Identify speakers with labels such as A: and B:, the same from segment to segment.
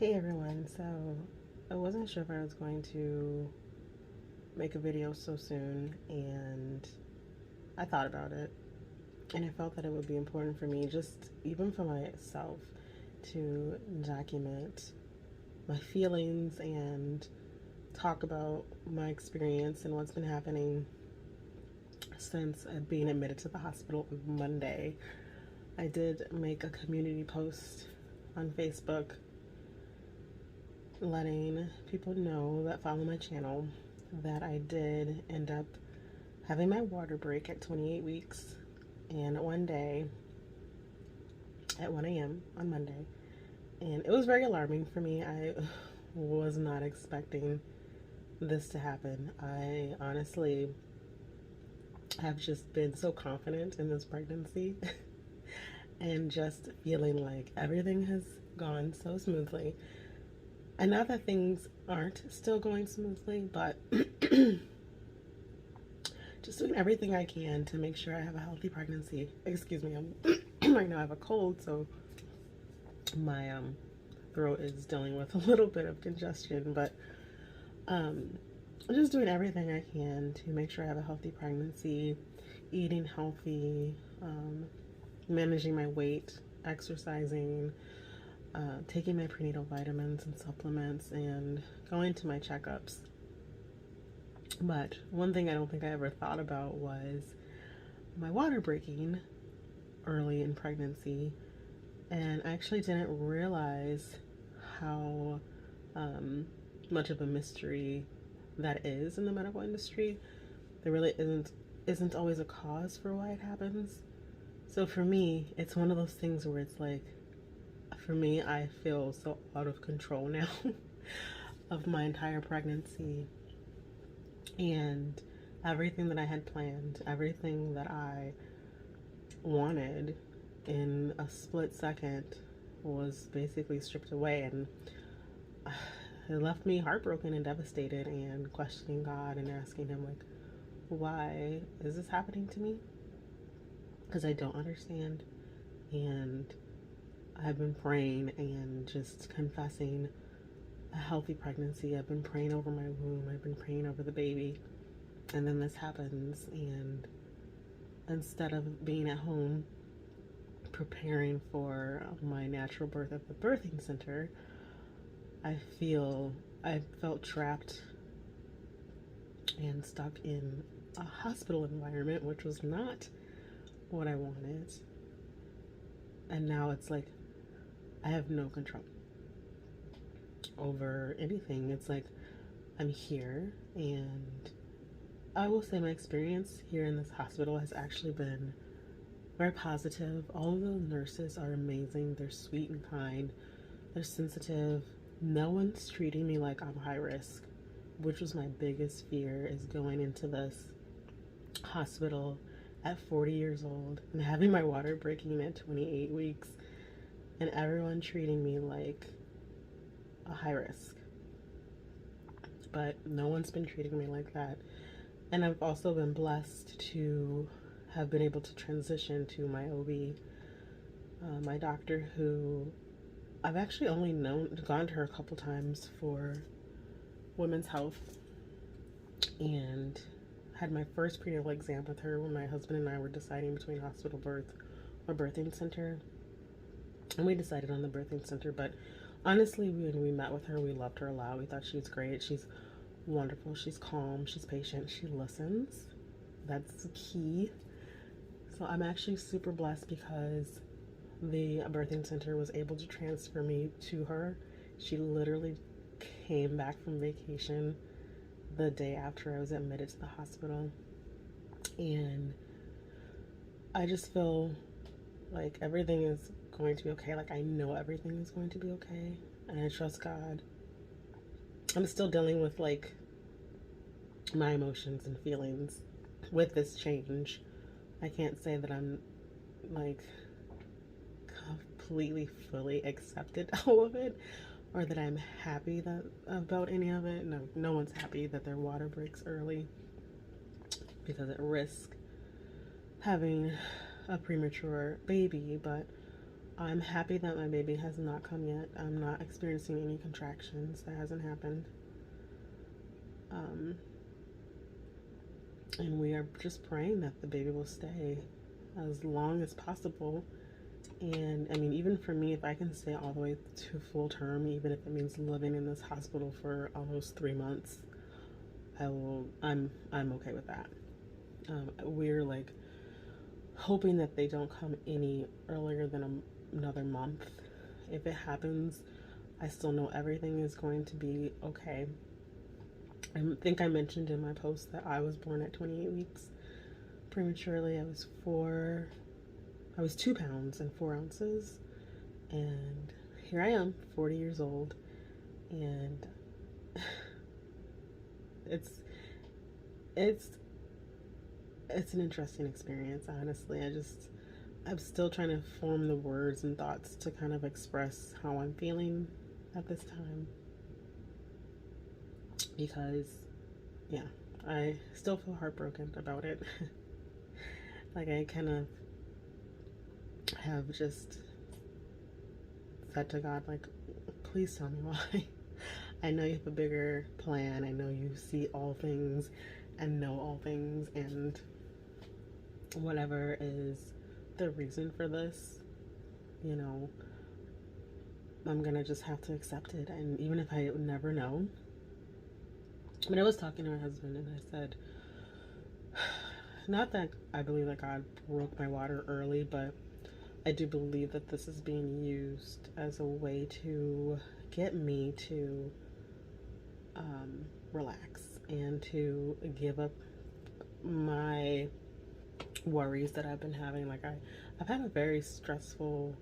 A: Hey everyone, so I wasn't sure if I was going to make a video so soon, and I thought about it, and I felt that it would be important for me, just even for myself, to document my feelings and talk about my experience and what's been happening since being admitted to the hospital on Monday. I did make a community post on Facebook letting people know that follow my channel that I did end up having my water break at 28 weeks and one day at 1 a.m. on Monday. And it was very alarming for me. I was not expecting this to happen. I honestly have just been so confident in this pregnancy and just feeling like everything has gone so smoothly. And not that things aren't still going smoothly, but just doing everything I can to make sure I have a healthy pregnancy. Excuse me, I'm right now I have a cold, so my throat is dealing with a little bit of congestion, but I'm just doing everything I can to make sure I have a healthy pregnancy, eating healthy, managing my weight, exercising, taking my prenatal vitamins and supplements, and going to my checkups. But one thing I don't think I ever thought about was my water breaking early in pregnancy, and I actually didn't realize how much of a mystery that is in the medical industry. There really isn't always a cause for why it happens. So for me, it's one of those things where it's like, for me, I feel so out of control now of my entire pregnancy, and everything that I had planned, everything that I wanted in a split second was basically stripped away, and it left me heartbroken and devastated and questioning God and asking him, like, why is this happening to me? Because I don't understand. And I've been praying and just confessing a healthy pregnancy. I've been praying over my womb. I've been praying over the baby. And then this happens, and instead of being at home preparing for my natural birth at the birthing center, I felt trapped and stuck in a hospital environment, which was not what I wanted. And now it's like I have no control over anything. It's like I'm here, and I will say my experience here in this hospital has actually been very positive. All of the nurses are amazing. They're sweet and kind. They're sensitive. No one's treating me like I'm high risk, which was my biggest fear, is going into this hospital at 40 years old and having my water breaking at 28 weeks and everyone treating me like a high risk. But no one's been treating me like that. And I've also been blessed to have been able to transition to my OB, my doctor, who I've actually only gone to her a couple times for women's health, and had my first prenatal exam with her when my husband and I were deciding between hospital birth or birthing center. And we decided on the birthing center, but honestly, when we met with her, we loved her a lot. We thought she was great. She's wonderful. She's calm. She's patient. She listens. That's key. So I'm actually super blessed because the birthing center was able to transfer me to her. She literally came back from vacation the day after I was admitted to the hospital, and I just feel like everything is going to be okay. Like, I know everything is going to be okay, and I trust God. I'm still dealing with like my emotions and feelings with this change. I can't say that I'm like completely fully accepted all of it, or that I'm happy about any of it. No one's happy that their water breaks early, because it risks having a premature baby. But I'm happy that my baby has not come yet. I'm not experiencing any contractions. That hasn't happened. Um, and we are just praying that the baby will stay as long as possible. And I mean, even for me, if I can stay all the way to full term, even if it means living in this hospital for almost 3 months, I will. I'm okay with that. We're like hoping that they don't come any earlier than another month. If it happens, I still know everything is going to be okay. I think I mentioned in my post that I was born at 28 weeks prematurely. I was 2 pounds and 4 ounces, and here I am, 40 years old, and it's it's it's an interesting experience, honestly. I'm still trying to form the words and thoughts to kind of express how I'm feeling at this time, because yeah, I still feel heartbroken about it. Like, I kind of have just said to God, like, please tell me why. I know you have a bigger plan. I know you see all things and know all things, and whatever is the reason for this, you know, I'm gonna just have to accept it. And even if I would never know. But I was talking to my husband and I said, not that I believe that God broke my water early, but I do believe that this is being used as a way to get me to relax and to give up my worries that I've been having. Like, I've had a very stressful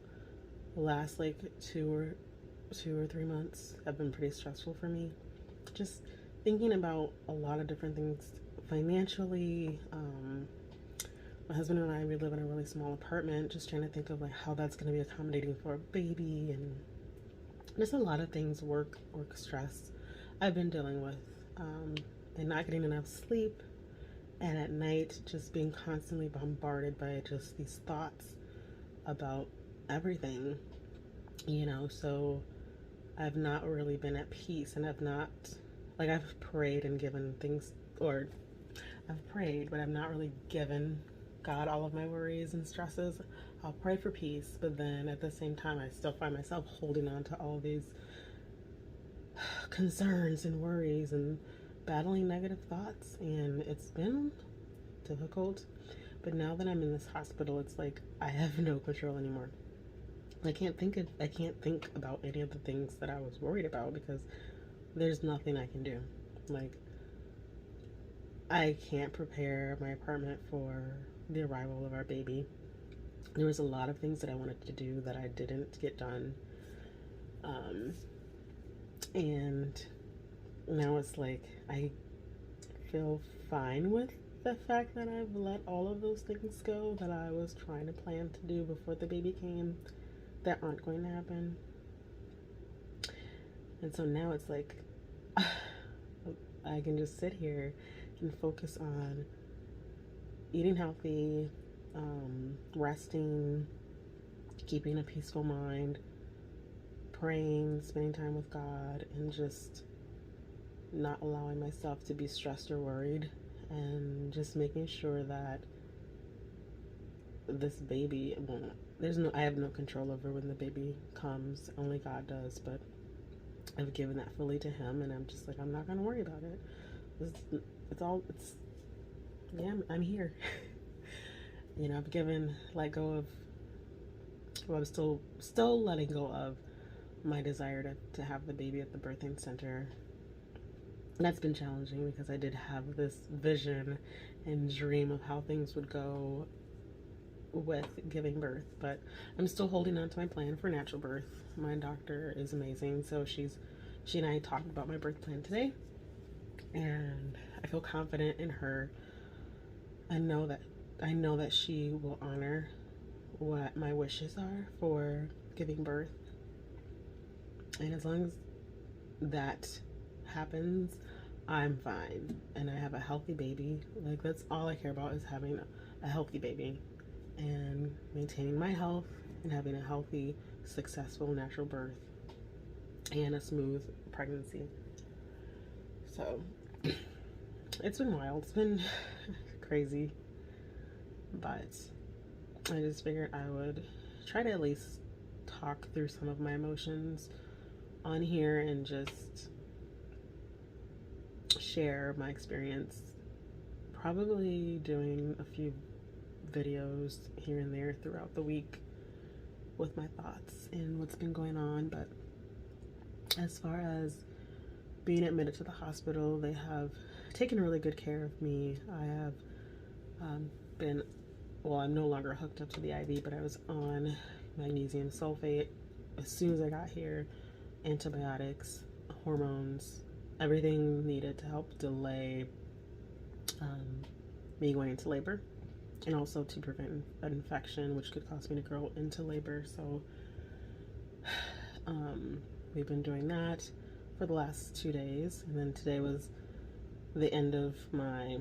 A: last like 2 or 3 months. Have been pretty stressful for me. Just thinking about a lot of different things financially. My husband and I, we live in a really small apartment. Just trying to think of like how that's going to be accommodating for a baby, and there's a lot of things, work stress I've been dealing with, and not getting enough sleep, and at night just being constantly bombarded by just these thoughts about everything, you know. So I've not really been at peace, and I've prayed and given things, or I've prayed, but I've not really given God all of my worries and stresses. I'll pray for peace, but then at the same time, I still find myself holding on to all these concerns and worries and battling negative thoughts, and it's been difficult. But now that I'm in this hospital, it's like I have no control anymore. I can't think about any of the things that I was worried about, because there's nothing I can do. Like, I can't prepare my apartment for the arrival of our baby. There was a lot of things that I wanted to do that I didn't get done. And now it's like I feel fine with the fact that I've let all of those things go that I was trying to plan to do before the baby came that aren't going to happen. And so now it's like I can just sit here and focus on eating healthy, resting, keeping a peaceful mind, praying, spending time with God, and just not allowing myself to be stressed or worried, and just making sure that this baby I have no control over when the baby comes. Only God does, but I've given that fully to him, and I'm just like, I'm not gonna worry about it. I'm here. You know, I'm still letting go of my desire to have the baby at the birthing center. That's been challenging, because I did have this vision and dream of how things would go with giving birth, but I'm still holding on to my plan for natural birth. My doctor is amazing, so she and I talked about my birth plan today, and I feel confident in her. I know that she will honor what my wishes are for giving birth, and as long as that happens, I'm fine, and I have a healthy baby. Like, that's all I care about, is having a healthy baby and maintaining my health and having a healthy, successful natural birth and a smooth pregnancy. So it's been wild. It's been crazy, but I just figured I would try to at least talk through some of my emotions on here and just share my experience. Probably doing a few videos here and there throughout the week with my thoughts and what's been going on. But as far as being admitted to the hospital, they have taken really good care of me. I have been, well, I'm no longer hooked up to the IV, but I was on magnesium sulfate as soon as I got here, antibiotics, hormones, everything needed to help delay me going into labor, and also to prevent an infection which could cause me to go into labor. So we've been doing that for the last 2 days, and then today was the end of my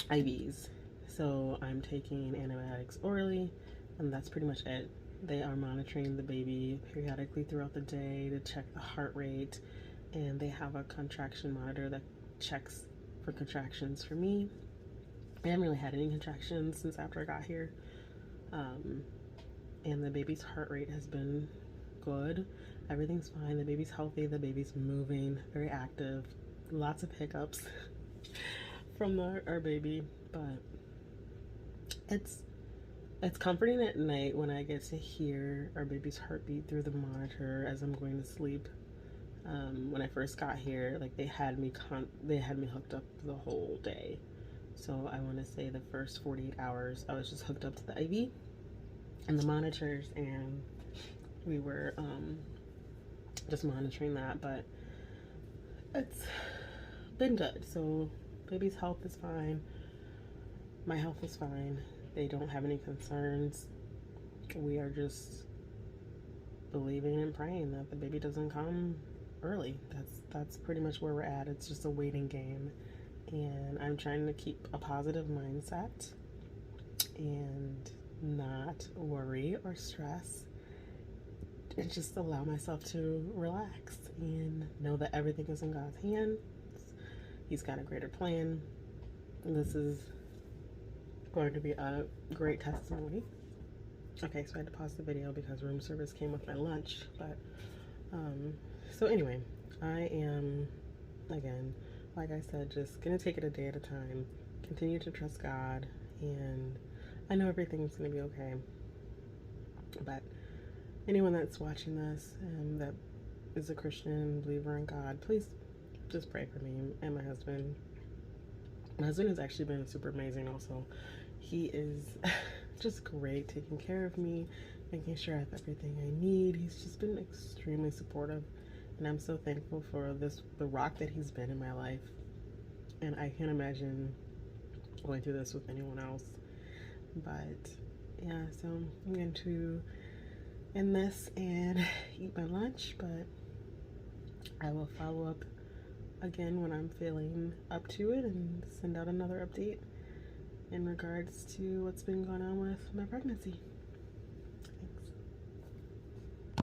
A: IVs. So I'm taking antibiotics orally, and that's pretty much it. They are monitoring the baby periodically throughout the day to check the heart rate, and they have a contraction monitor that checks for contractions for me. I haven't really had any contractions since after I got here, and the baby's heart rate has been good. Everything's fine. The baby's healthy. The baby's moving, very active. Lots of hiccups from our baby, but it's comforting at night when I get to hear our baby's heartbeat through the monitor as I'm going to sleep. When I first got here, like they had me hooked up the whole day. So I want to say the first 48 hours I was just hooked up to the IV and the monitors, and we were just monitoring that. But it's been good. So baby's health is fine. My health is fine. They don't have any concerns. We are just believing and praying that the baby doesn't come early. That's pretty much where we're at. It's just a waiting game, and I'm trying to keep a positive mindset and not worry or stress, and just allow myself to relax and know that everything is in God's hands. He's got a greater plan. This is going to be a great testimony. Okay, so I had to pause the video because room service came with my lunch. But so anyway, I am, again, like I said, just gonna take it a day at a time, continue to trust God, and I know everything's gonna be okay. But anyone that's watching this that is a Christian believer in God, please just pray for me and my husband. My husband has actually been super amazing also. He is just great, taking care of me, making sure I have everything I need. He's just been extremely supportive, and I'm so thankful for the rock that he's been in my life. And I can't imagine going through this with anyone else. But yeah, so I'm going to end this and eat my lunch, but I will follow up again when I'm feeling up to it and send out another update in regards to what's been going on with my pregnancy.